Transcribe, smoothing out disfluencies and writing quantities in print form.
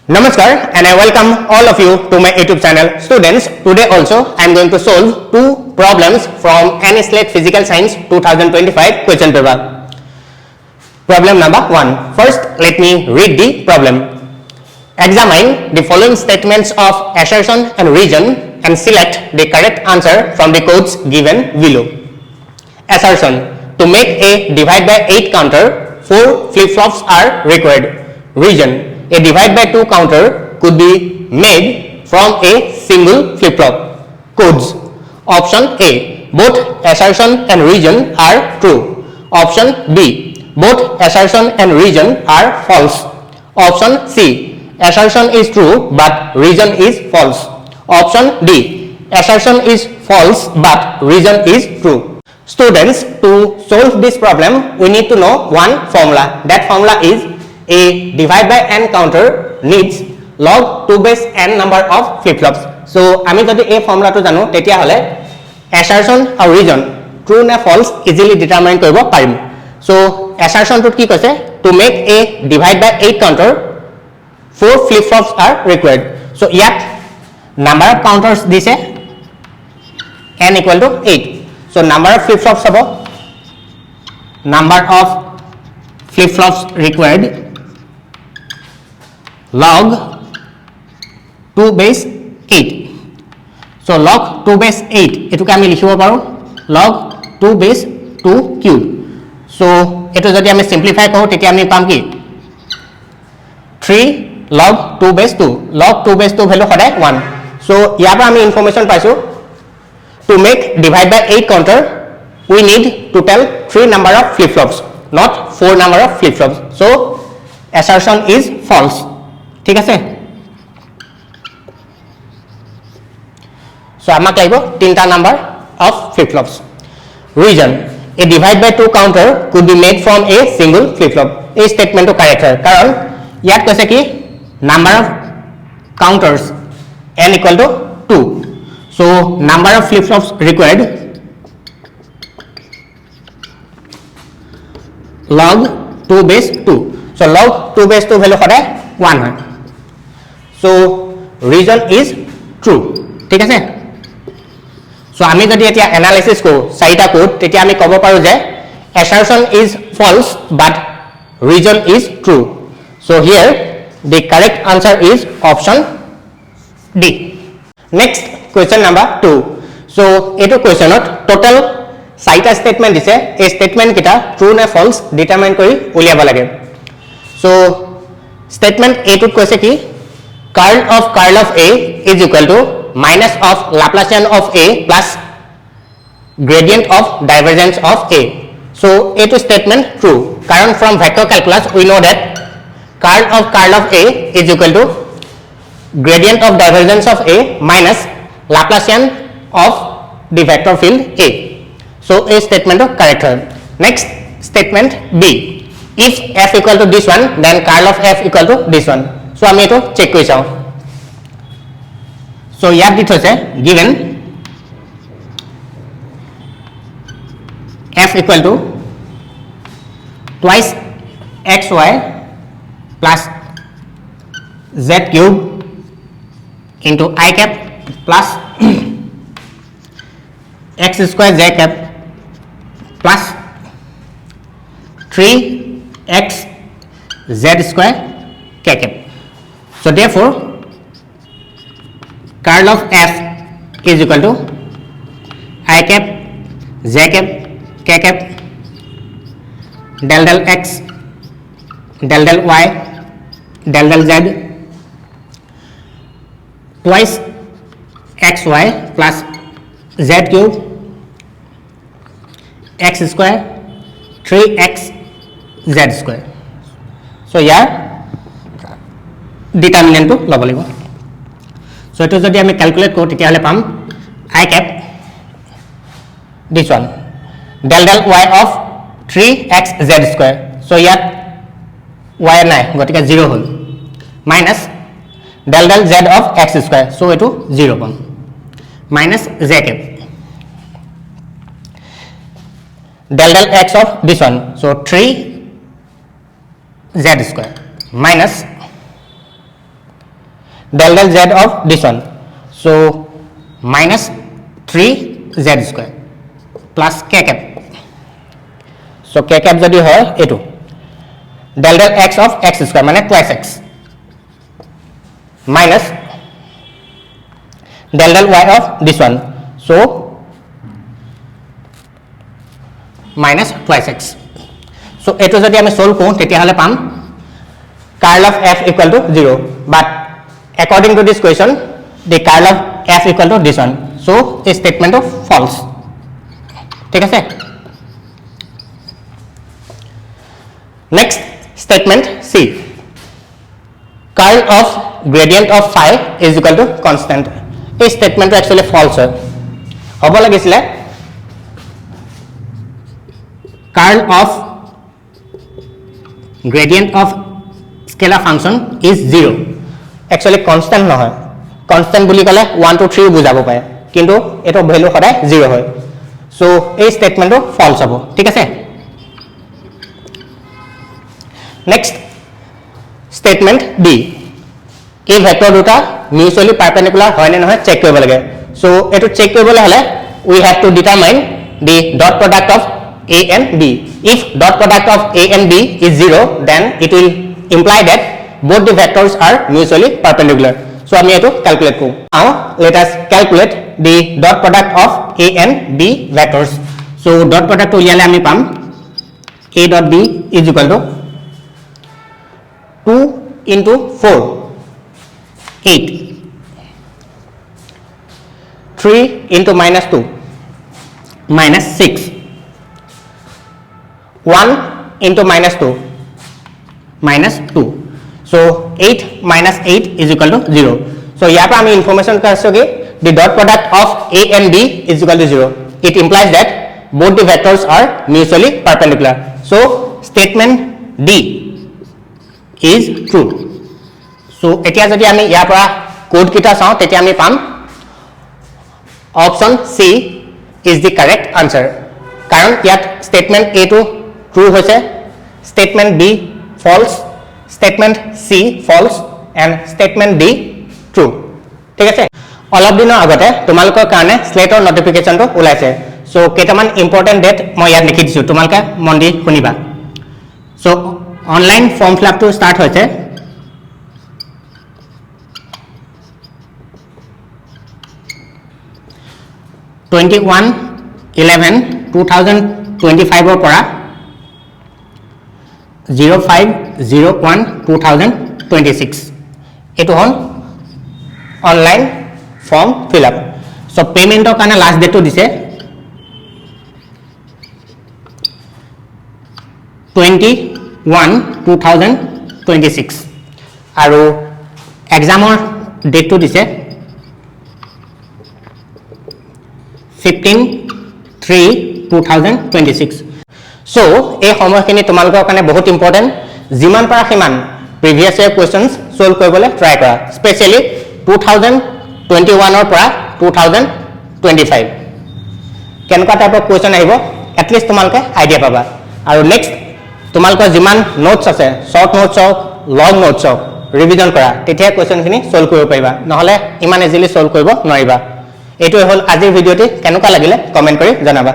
Namaskar and I welcome all of you to my YouTube channel. Students, today also I am going to solve two problems from NSLAT Physical Science 2025 question paper. Problem number 1. First, let me read the problem. Examine the following statements of assertion and reason and select the correct answer from the codes given below. Assertion: to make a divide by 8 counter, 4 flip-flops are required. Reason: a divide by 2 counter could be made from a single flip-flop. Codes: option A, both assertion and reason are true. Option B, both assertion and reason are false. Option C, assertion is true but reason is false. Option D, assertion is false but reason is true. Students, to solve this problem, we need to know one formula. That formula is a divide by n counter needs log 2 base n number of flip-flops. So, আমি যদি এই ফর্মুলাটো জানো তেতিয়া হলে assertion আৰু reason true নে false easily determine কৰিব পাৰিম. So, assertion টো কি কৈছে? To make a divide by 8 counter, 4 flip-flops are required. So, ইয়াত number of counters দিছে n equal to 8. So, number of flip-flops হ'ব number of flip-flops required log 2 base 8. So, log 2 base 8 এটুকে আমি লিখিব পাৰো log 2 base 2 cube. So, এটো যদি আমি simplify কৰো তেতিয়া আমি পাম কি 3 log 2 base 2 log 2 base 2 value সদায় 1. So, ইয়াৰ পৰা আমি ইনফৰমেশন পাইছো to make divide by 8 counter we need total 3 number of flip-flops, not 4 number of flip-flops. So, assertion is false. ঠিক আছে? So, আমাক লাগিব 3টা number of flip-flops. Reason: a divide by 2 counter could be made from a single flip-flop. এই statement correct হয় কাৰণ ইয়াত কৈছে কি number of counters n equal to 2. So, number of flip-flops required log 2 base 2. So, log 2 base 2 value সদায় 1 হয়. So, reason is true. ঠিক আছে? So, আমি যদি এতিয়া analysis কৰো চাৰিটা কোড তেতিয়া আমি ক'ব পাৰো যে assertion is false but reason is true. So, here the correct answer is option D. Next, question number 2. So, এইটো questionত total 4টা statement দিছে এই statement কিটা true নে false determine কৰি উলিয়াব লাগে. So, statement A টোত কৈছে কি curl of A is equal to minus of Laplacian of A plus gradient of divergence of A. So, A to statement true karon from vector calculus we know that curl of A is equal to gradient of divergence of A minus Laplacian of the vector field A. So, A statement of correct. Next statement B, if f equal to this one then curl of f equal to this one. So, আমি এটো check কৰি চাও. So, ইয়াত দিত হৈছে given f equal to twice xy plus z cube into I cap plus x square z cap plus 3x z square k cap. So, therefore, curl of f is equal to I cap z cap k cap del del x del del y del del z twice xy plus z cube x square 3x z square. So, ইয়াৰ ডিটাৰমিনেন্ট লব লাগিব. So, এটো যদি আমি calculate কৰো তেতিয়া হলে পাম I cap this one del del y of 3x z square. So, ইয়াত y নাই গতিকে 0 হল minus del del z of x square. So, এটো 0 পাম minus z cap del del x of this one. So, 3 z square minus del del z of this one. So minus 3z square plus k cap. So k cap যদি হয় এটো del del x of x square মানে twice x minus del del y of this one. So minus twice x. So এটো যদি আমি solve কৰো তেতিয়া হলে পাম curl of f equal to 0, but according to this question the curl of f equal to this one. So a statement of false. ঠিক আছে next statement C, curl of gradient of phi is equal to constant. এই statement actually false হয় হ'ব লাগিছিলে curl of gradient of scalar function is 0. actually constant নহয় constant বুলি কলে 1 2 3 বুজাব পাৰে কিন্তু এটো ভ্যালু সদায় 0 হয় সো এই স্টেটমেন্টটো ফলস হ'ব ঠিক আছে নেক্সট স্টেটমেন্ট ডি এই ভেক্টৰ দুটা মিউচুয়ালি পাৰপেন্ডিকুলাৰ হয় নে নহয় চেক কৰিব লাগে সো এটো চেক কৰিবলৈ হলে we have to determine the dot product of a and b. If dot product of a and b is 0 then it will imply that both the vectors are mutually perpendicular. So আমি এটো calculate কৰো now let us calculate the dot product of a and b vectors. So dot product উলিয়ালে আমি পাম a dot b is equal to 2 into 4 8 3 into minus 2 minus 6 1 into minus 2 minus 2. So 8 minus 8 is equal to 0. So यहाँ पर हमें information कर सके the dot product of a and b is equal to 0. It implies that both the vectors are mutually perpendicular. So statement D is true. So এতিয়া যদি আমি ইয়াৰ পৰা code কিটা চাও তেতিয়া আমি পাম option C is the correct answer. কাৰণ ইয়াত statement A to true হৈছে statement B false statement C false and statement D true ঠিক আছে অলপ দিনৰ আগতে তোমালোকৰ কাৰণে স্লেটৰ নোটিফিকেশনটো ওলাইছে সো কেটামান ইম্পৰ্টেন্ট ডেট মই ইয়াত লিখি দিছো তোমালোকে মন দি শুনিবা so online form fill up to start হৈছে 21/11/2025 ৰ পৰা 05/01/2026 এটো হল online form fill up so পেমেন্টৰ কাৰণে লাষ্ট ডেটটো দিছে 21/2026 আৰু এক্সামৰ ডেটটো দিছে 15/3/2026 সো এই সময়খিনি তোমালোকৰ কাৰণে বহুত ইম্পৰ্টেন্ট জিমান পাৰা হিমান প্ৰিভিয়াস ইয়াৰ কোৱেশ্চনছ সলভ কৰিবলৈ ট্ৰাই কৰা স্পেশালি 2021 ৰ পৰা 2025 কেনকা টাইপৰ কোৱেশ্চন আহিব এট লিষ্ট তোমালোকে আইডিয়া পাবা আৰু নেক্সট তোমালোকৰ জিমান নোটছ আছে শৰ্ট নোটছ হওক লং নোটছ হওক ৰিভিজন কৰা তেতিয়া কোৱেশ্চনখিনি সলভ কৰিব পাৰিবা নহলে ইমান ইজিলি সলভ কৰিব নোৱাৰিবা এইটোৱে হল আজিৰ ভিডিওটি কেনকা লাগিলে কমেন্ট কৰি জনাবা